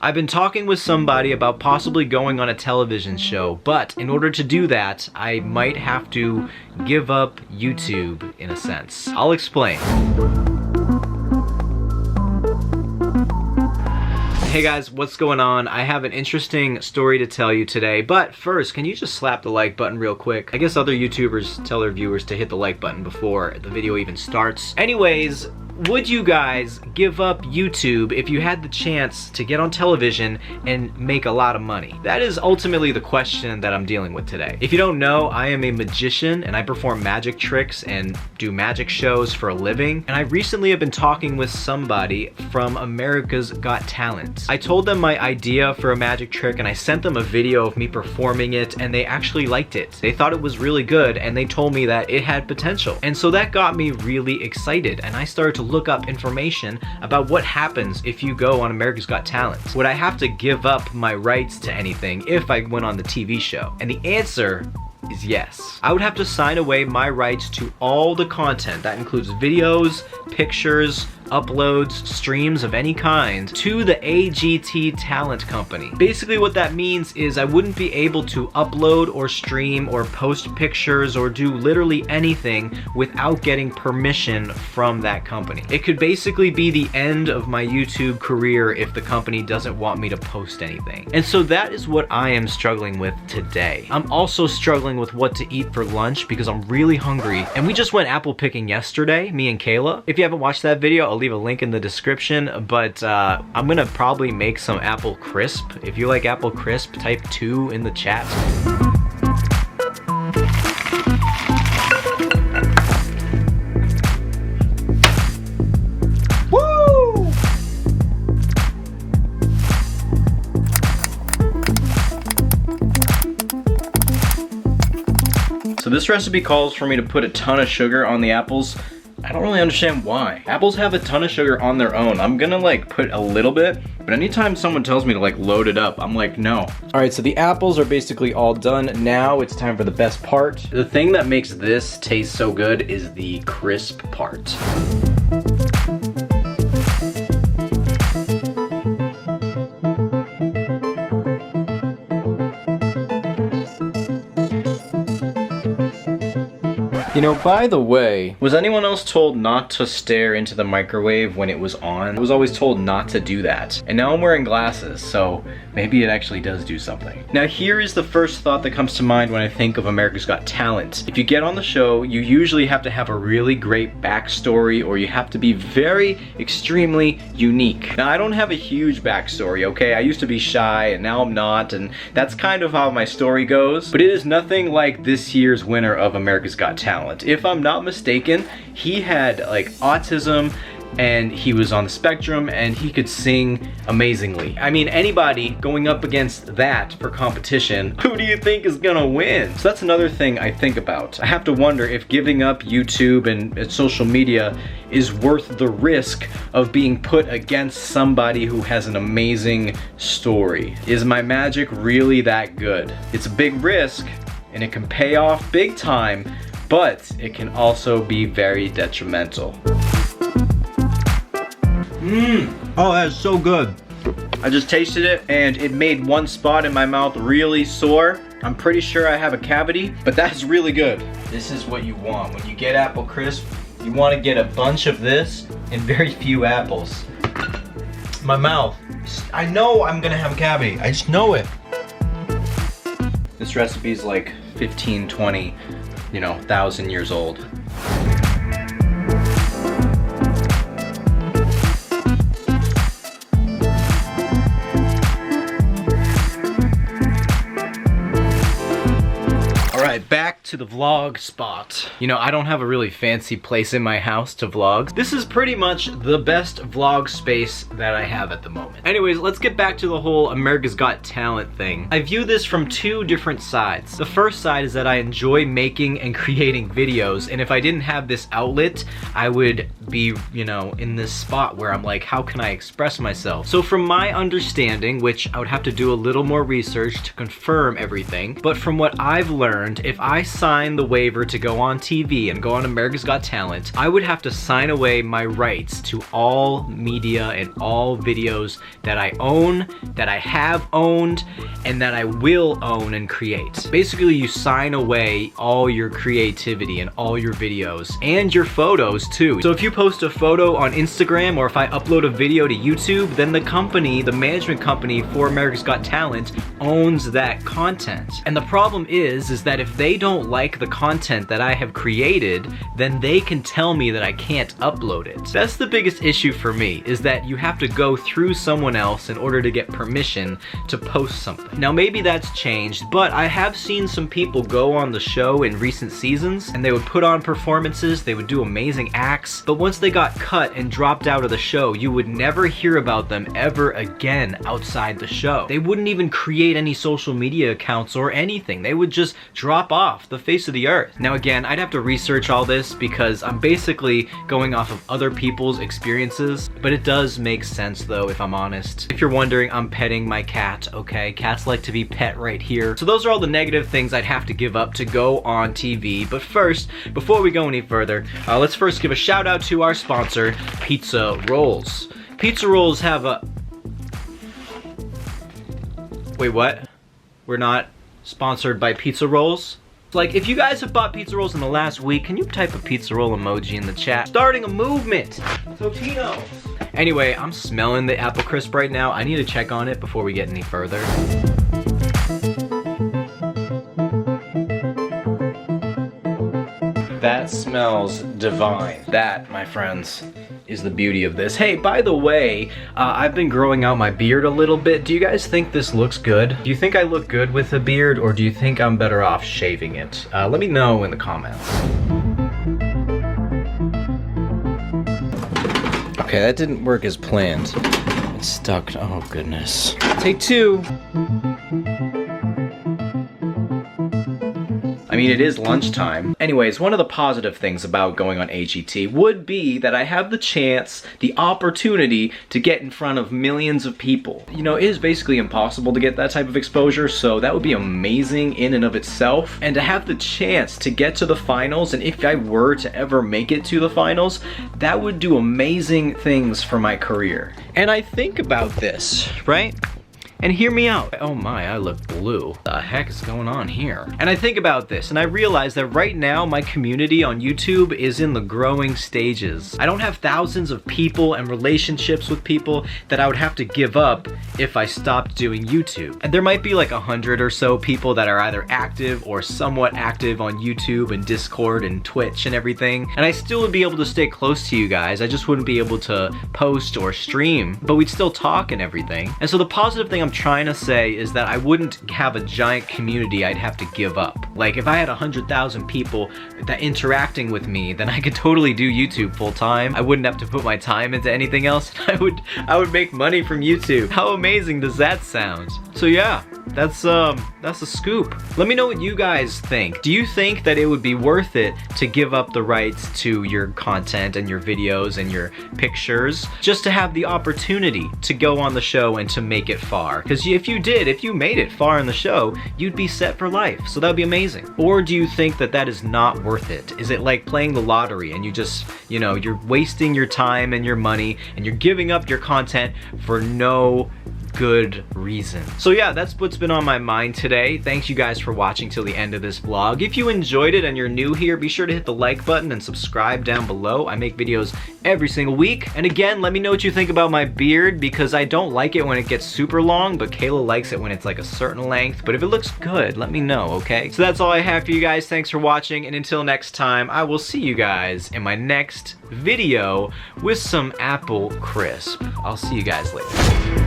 I've been talking with somebody about possibly going on a television show, but in order to do that, I might have to give up YouTube in a sense. I'll explain. Hey guys, what's going on? I have an interesting story to tell you today, but first, can you just slap the like button real quick? I guess other YouTubers tell their viewers to hit the like button before the video even starts. Anyways, would you guys give up YouTube if you had the chance to get on television and make a lot of money? That is ultimately the question that I'm dealing with today. If you don't know, I am a magician and I perform magic tricks and do magic shows for a living. And I recently have been talking with somebody from America's Got Talent. I told them my idea for a magic trick and I sent them a video of me performing it, and they actually liked it. They thought it was really good and they told me that it had potential. And so that got me really excited, and I started to look up information about what happens if you go on America's Got Talent. Would I have to give up my rights to anything if I went on the TV show? And the answer is yes. I would have to sign away my rights to all the content. That includes videos, pictures, uploads, streams of any kind to the AGT Talent Company. Basically what that means is I wouldn't be able to upload or stream or post pictures or do literally anything without getting permission from that company. It could basically be the end of my YouTube career if the company doesn't want me to post anything. And so that is what I am struggling with today. I'm also struggling with what to eat for lunch because I'm really hungry. And we just went apple picking yesterday, me and Kayla. If you haven't watched that video, I'll leave a link in the description, but I'm gonna probably make some apple crisp. If you like apple crisp, type 2 in the chat. Woo! So this recipe calls for me to put a ton of sugar on the apples. I don't really understand why. Apples have a ton of sugar on their own. I'm gonna like put a little bit, but anytime someone tells me to like load it up, I'm like, no. All right, so the apples are basically all done. Now it's time for the best part. The thing that makes this taste so good is the crisp part. You know, by the way, was anyone else told not to stare into the microwave when it was on? I was always told not to do that. And now I'm wearing glasses, so maybe it actually does do something. Now here is the first thought that comes to mind when I think of America's Got Talent. If you get on the show, you usually have to have a really great backstory, or you have to be very extremely unique. Now I don't have a huge backstory, okay? I used to be shy and now I'm not, and that's kind of how my story goes. But it is nothing like this year's winner of America's Got Talent. If I'm not mistaken, he had like autism and he was on the spectrum and he could sing amazingly. I mean, anybody going up against that for competition, who do you think is gonna win? So that's another thing I think about. I have to wonder if giving up YouTube and social media is worth the risk of being put against somebody who has an amazing story. Is my magic really that good? It's a big risk and it can pay off big time, but it can also be very detrimental. Oh, that is so good. I just tasted it and it made one spot in my mouth really sore. I'm pretty sure I have a cavity, but that's really good. This is what you want. When you get apple crisp, you want to get a bunch of this and very few apples. My mouth, I know I'm gonna have a cavity. I just know it. This recipe is like 15, 20, 1,000 years old. Alright, back to the vlog spot. I don't have a really fancy place in my house to vlog. This is pretty much the best vlog space that I have at the moment. Anyways, let's get back to the whole America's Got Talent thing. I view this from two different sides. The first side is that I enjoy making and creating videos, and if I didn't have this outlet, I would be, you know, in this spot where I'm like, how can I express myself? So from my understanding, which I would have to do a little more research to confirm everything, but from what I've learned, if I sign the waiver to go on TV and go on America's Got Talent, I would have to sign away my rights to all media and all videos that I own, that I have owned, and that I will own and create. Basically, you sign away all your creativity and all your videos and your photos too. So if you post a photo on Instagram or if I upload a video to YouTube, then the company, the management company for America's Got Talent, owns that content. And the problem is that if they don't like the content that I have created, then they can tell me that I can't upload it. That's the biggest issue for me, is that you have to go through someone else in order to get permission to post something. Now maybe that's changed, but I have seen some people go on the show in recent seasons and they would put on performances, they would do amazing acts, but once they got cut and dropped out of the show, you would never hear about them ever again outside the show. They wouldn't even create any social media accounts or anything. They would just drop off the face of the earth. Now again, I'd have to research all this because I'm basically going off of other people's experiences, but it does make sense though, if I'm honest. If you're wondering, I'm petting my cat, okay? Cats like to be pet right here. So those are all the negative things I'd have to give up to go on TV. But first, before we go any further, let's first give a shout out to our sponsor, Pizza Rolls. Pizza Rolls have a... Wait, what? We're not sponsored by Pizza Rolls? Like, if you guys have bought pizza rolls in the last week, can you type a pizza roll emoji in the chat? Starting a movement! Totino! Anyway, I'm smelling the apple crisp right now. I need to check on it before we get any further. That smells divine. That, my friends, is the beauty of this. Hey, by the way, I've been growing out my beard a little bit. Do you guys think this looks good? Do you think I look good with a beard, or do you think I'm better off shaving it? Let me know in the comments. Okay, that didn't work as planned. It's stuck. Oh, goodness. Take two. I mean, it is lunchtime. Anyways, one of the positive things about going on HET would be that I have the chance, the opportunity to get in front of millions of people. You know, it is basically impossible to get that type of exposure, so that would be amazing in and of itself. And to have the chance to get to the finals, and if I were to ever make it to the finals, that would do amazing things for my career. And I think about this, right? And hear me out. Oh my, I look blue. What the heck is going on here? And I think about this and I realize that right now my community on YouTube is in the growing stages. I don't have thousands of people and relationships with people that I would have to give up if I stopped doing YouTube. And there might be like 100 or so people that are either active or somewhat active on YouTube and Discord and Twitch and everything. And I still would be able to stay close to you guys. I just wouldn't be able to post or stream, but we'd still talk and everything. And so the positive thing I'm trying to say is that I wouldn't have a giant community I'd have to give up. Like if I had 100,000 people that interacting with me, then I could totally do YouTube full time. I wouldn't have to put my time into anything else. I would make money from YouTube. How amazing does that sound? So yeah, that's a scoop. Let me know what you guys think. Do you think that it would be worth it to give up the rights to your content and your videos and your pictures just to have the opportunity to go on the show and to make it far? Because if you made it far in the show, you'd be set for life. So that'd be amazing. Or do you think that that is not worth it? Is it like playing the lottery and you just, you know, you're wasting your time and your money and you're giving up your content for no good reason? So yeah, that's what's been on my mind today. Thanks you guys for watching till the end of this vlog. If you enjoyed it and you're new here, be sure to hit the like button and subscribe down below. I make videos every single week. And again, let me know what you think about my beard, because I don't like it when it gets super long, but Kayla likes it when it's like a certain length. But if it looks good, let me know, okay? So that's all I have for you guys. Thanks for watching, and until next time, I will see you guys in my next video with some apple crisp. I'll see you guys later.